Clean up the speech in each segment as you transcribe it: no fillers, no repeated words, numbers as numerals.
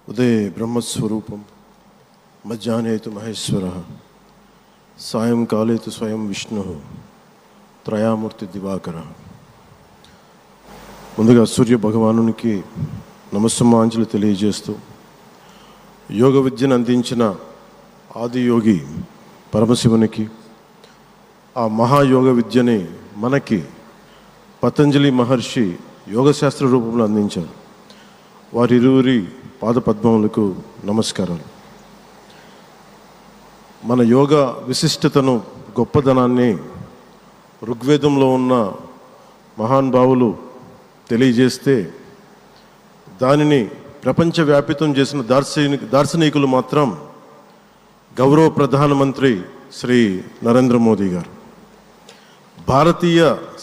ఉదయే బ్రహ్మస్వరూపం మధ్యాహ్నే తు మహేశ్వరః సాయంకాలే తు స్వయం విష్ణుః త్రయామూర్తి దివాకరః. ముందుగా సూర్య భగవానునికి నమస్సుమాంజలి తెలియజేస్తూ యోగ విద్యను అందించిన ఆదియోగి పరమశివునికి, ఆ మహాయోగ విద్యని మనకి పతంజలి మహర్షి యోగశాస్త్ర రూపంలో అందించారు. వారిరువురి పాదపద్మములకు నమస్కారాలు. మన యోగ విశిష్టతను, గొప్పదనాన్ని ఋగ్వేదంలో ఉన్న మహానుభావులు తెలియజేస్తే దానిని ప్రపంచవ్యాపితం చేసిన దార్శనికులు మాత్రం గౌరవ ప్రధానమంత్రి శ్రీ నరేంద్ర మోదీ గారు. భారతీయ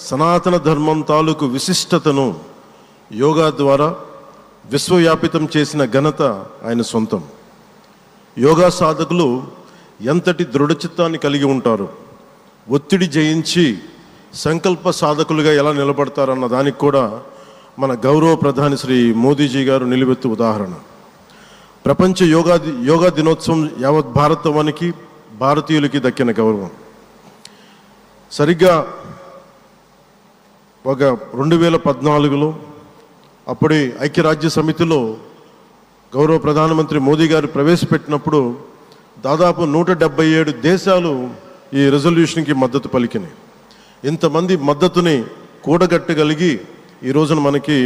సనాతన ధర్మం తాలూకు విశిష్టతను యోగా ద్వారా విశ్వవ్యాపితం చేసిన ఘనత ఆయన సొంతం. యోగా సాధకులు ఎంతటి దృఢచిత్తాన్ని కలిగి ఉంటారు, ఒత్తిడి జయించి సంకల్ప సాధకులుగా ఎలా నిలబడతారన్న దానికి కూడా మన గౌరవ ప్రధాని శ్రీ మోదీజీ గారు నిలువెత్తు ఉదాహరణ. ప్రపంచ యోగా దినోత్సవం యావత్ భారతవానికి, భారతీయులకి దక్కిన గౌరవం. సరిగ్గా ఒక 2014లో అప్పుడే ఐక్యరాజ్య సమితిలో గౌరవ ప్రధానమంత్రి మోదీ గారు ప్రవేశపెట్టినప్పుడు దాదాపు 177 దేశాలు ఈ రెజల్యూషన్కి మద్దతు పలికినాయి. ఇంతమంది మద్దతుని కూడగట్టగలిగి ఈ రోజున మనకి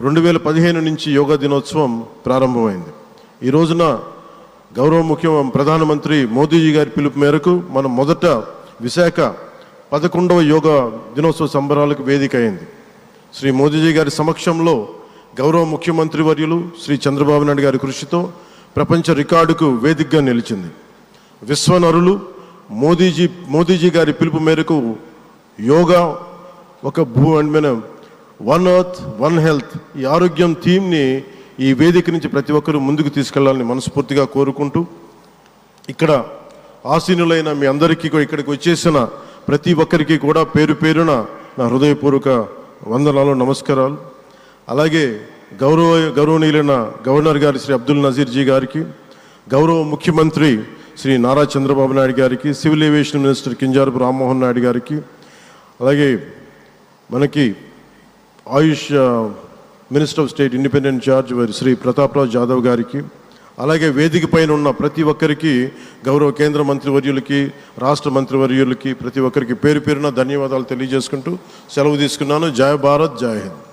2015 నుంచి యోగా దినోత్సవం ప్రారంభమైంది. ఈ రోజున గౌరవ ప్రధానమంత్రి మోదీజీ గారి పిలుపు మేరకు మనం మొదట విశాఖ 11వ యోగా దినోత్సవ సంబరాలకు వేదిక అయింది. శ్రీ మోదీజీ గారి సమక్షంలో గౌరవ ముఖ్యమంత్రి వర్యులు శ్రీ చంద్రబాబు నాయుడు గారి కృషితో ప్రపంచ రికార్డుకు వేదికగా నిలిచింది. విశ్వనరులు మోదీజీ గారి పిలుపు మేరకు యోగా ఒక వన్ ఎర్త్ వన్ హెల్త్, ఈ ఆరోగ్యం థీమ్ని ఈ వేదిక నుంచి ప్రతి ఒక్కరూ ముందుకు తీసుకెళ్లాలని మనస్ఫూర్తిగా కోరుకుంటూ, ఇక్కడ ఆసీనులైన మీ అందరికీ, ఇక్కడికి వచ్చేసిన ప్రతి ఒక్కరికి కూడా పేరు పేరున నా హృదయపూర్వక వందనాలు, నమస్కారాలు. అలాగే గౌరవనీయులైన గవర్నర్ గారి శ్రీ అబ్దుల్ నజీర్ జీ గారికి, గౌరవ ముఖ్యమంత్రి శ్రీ నారా చంద్రబాబు నాయుడు గారికి, civil aviation minister Kinjarapu Rammohan Naidu గారికి, అలాగే మనకి Ayush minister of state independent charge Shri Prataprao Jadhav గారికి, అలాగే వేదిక పైన ఉన్న ప్రతి ఒక్కరికి, గౌరవ కేంద్ర మంత్రివర్యులకి, రాష్ట్ర మంత్రివర్యులకి, ప్రతి ఒక్కరికి పేరు పేరున ధన్యవాదాలు తెలియజేసుకుంటూ సెలవు తీసుకున్నాను. జై భారత్, జై హింద్.